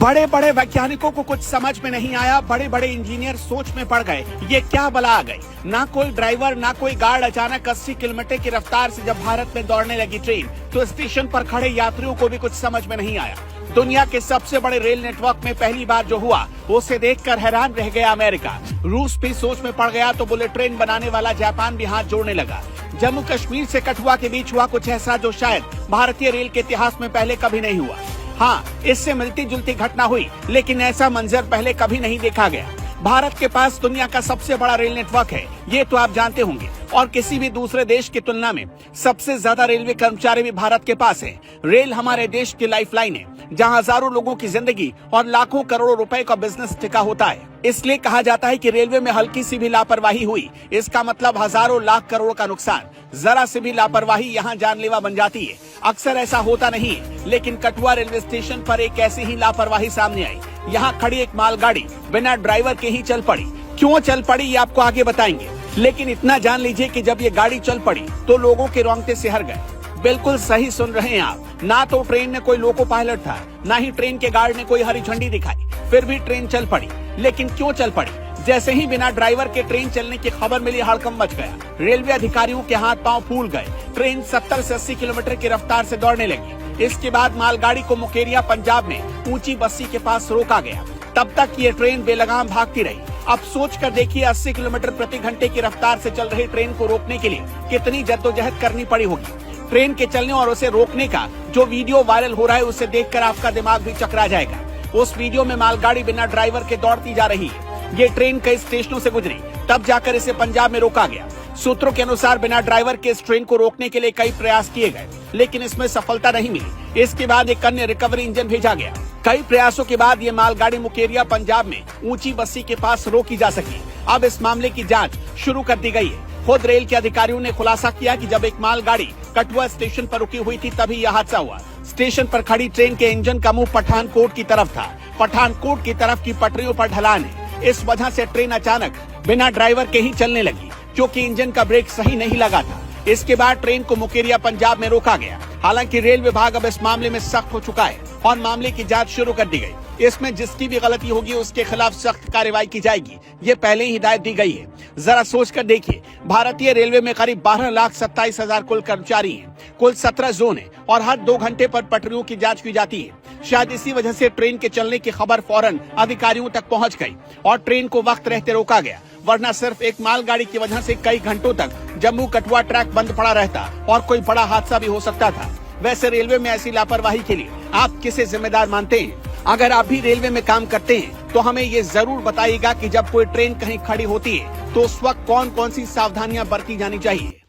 बड़े बड़े वैज्ञानिकों को कुछ समझ में नहीं आया, बड़े बड़े इंजीनियर सोच में पड़ गए, ये क्या बला आ गई। ना कोई ड्राइवर ना कोई गार्ड। अचानक 80 किलोमीटर की रफ्तार से जब भारत में दौड़ने लगी ट्रेन तो स्टेशन पर खड़े यात्रियों को भी कुछ समझ में नहीं आया। दुनिया के सबसे बड़े रेल नेटवर्क में पहली बार जो हुआ उसे देखकर हैरान रह गया अमेरिका। रूस भी सोच में पड़ गया तो बुलेट ट्रेन बनाने वाला जापान भी हाथ जोड़ने लगा। जम्मू कश्मीर से कठुआ के बीच हुआ कुछ ऐसा जो शायद भारतीय रेल के इतिहास में पहले कभी नहीं हुआ। हाँ, इससे मिलती जुलती घटना हुई, लेकिन ऐसा मंजर पहले कभी नहीं देखा गया। भारत के पास दुनिया का सबसे बड़ा रेल नेटवर्क है, ये तो आप जानते होंगे, और किसी भी दूसरे देश की तुलना में सबसे ज्यादा रेलवे कर्मचारी भी भारत के पास है। रेल हमारे देश की लाइफलाइन है, जहां हजारों लोगों की जिंदगी और लाखों करोड़ों रुपए का बिजनेस टिका होता है। इसलिए कहा जाता है कि रेलवे में हल्की सी भी लापरवाही हुई, इसका मतलब हजारों लाख करोड़ का नुकसान। जरा सी भी लापरवाही यहाँ जानलेवा बन जाती है। अक्सर ऐसा होता नहीं है, लेकिन कठुआ रेलवे स्टेशन पर एक ऐसी ही लापरवाही सामने आई। यहाँ खड़ी एक मालगाड़ी बिना ड्राइवर के ही चल पड़ी। क्यों चल पड़ी ये आपको आगे बताएंगे, लेकिन इतना जान लीजिए कि जब ये गाड़ी चल पड़ी तो लोगों के रोंगटे सिहर गए। बिल्कुल सही सुन रहे हैं आप। ना तो ट्रेन में कोई लोको पायलट था, ना ही ट्रेन के गार्ड ने कोई हरी झंडी दिखाई, फिर भी ट्रेन चल पड़ी। लेकिन क्यों चल पड़ी? जैसे ही बिना ड्राइवर के ट्रेन चलने की खबर मिली, हड़कंप मच गया। रेलवे अधिकारियों के हाथ पांव फूल गए। ट्रेन 70 से 80 किलोमीटर की रफ्तार से दौड़ने लगी। इसके बाद मालगाड़ी को मुकेरिया पंजाब में ऊंची बस्ती के पास रोका गया। तब तक ये ट्रेन बेलगाम भागती रही। अब सोच कर देखिए, 80 किलोमीटर प्रति घंटे की रफ्तार से चल रही ट्रेन को रोकने के लिए कितनी जद्दोजहद करनी पड़ी होगी। ट्रेन के चलने और उसे रोकने का जो वीडियो वायरल हो रहा है, उसे देखकर आपका दिमाग भी चकरा जाएगा। उस वीडियो में मालगाड़ी बिना ड्राइवर के दौड़ती जा रही है। ये ट्रेन कई स्टेशनों से गुजरी, तब जाकर इसे पंजाब में रोका गया। सूत्रों के अनुसार बिना ड्राइवर के इस ट्रेन को रोकने के लिए कई प्रयास किए गए, लेकिन इसमें सफलता नहीं मिली। इसके बाद एक अन्य रिकवरी इंजन भेजा गया। कई प्रयासों के बाद ये मालगाड़ी मुकेरिया पंजाब में ऊंची बस्ती के पास रोकी जा सकी। अब इस मामले की जांच शुरू कर दी गई है। खुद रेल के अधिकारियों ने खुलासा किया कि जब एक मालगाड़ी कठुआ स्टेशन पर रुकी हुई थी, तभी यह हादसा हुआ। स्टेशन पर खड़ी ट्रेन के इंजन का मुंह पठानकोट की तरफ था। पठानकोट की तरफ की पटरियों पर ढलान है। इस वजह से ट्रेन अचानक बिना ड्राइवर के ही चलने लगी, क्योंकि इंजन का ब्रेक सही नहीं लगा था। इसके बाद ट्रेन को मुकेरिया पंजाब में रोका गया। हालांकि रेल विभाग अब इस मामले में सख्त हो चुका है और मामले की जांच शुरू कर दी गई। इसमें जिसकी भी गलती होगी उसके खिलाफ सख्त कार्रवाई की जाएगी, ये पहले ही हिदायत दी गई है। जरा सोच कर देखिए, भारतीय रेलवे में करीब 12,27,000 कुल कर्मचारी हैं। कुल 17 जोन है और हर 2 घंटे पर पटरियों की जांच की जाती है। शायद इसी वजह से ट्रेन के चलने की खबर फौरन अधिकारियों तक पहुंच गई और ट्रेन को वक्त रहते रोका गया। वरना सिर्फ एक मालगाड़ी की वजह से कई घंटों तक जम्मू कठुआ ट्रैक बंद पड़ा रहता और कोई बड़ा हादसा भी हो सकता था। वैसे रेलवे में ऐसी लापरवाही के लिए आप किसे जिम्मेदार मानते हैं? अगर आप भी रेलवे में काम करते हैं तो हमें ये जरूर बताइएगा कि जब कोई ट्रेन कहीं खड़ी होती है तो उस वक्त कौन कौन सी सावधानियां बरती जानी चाहिए।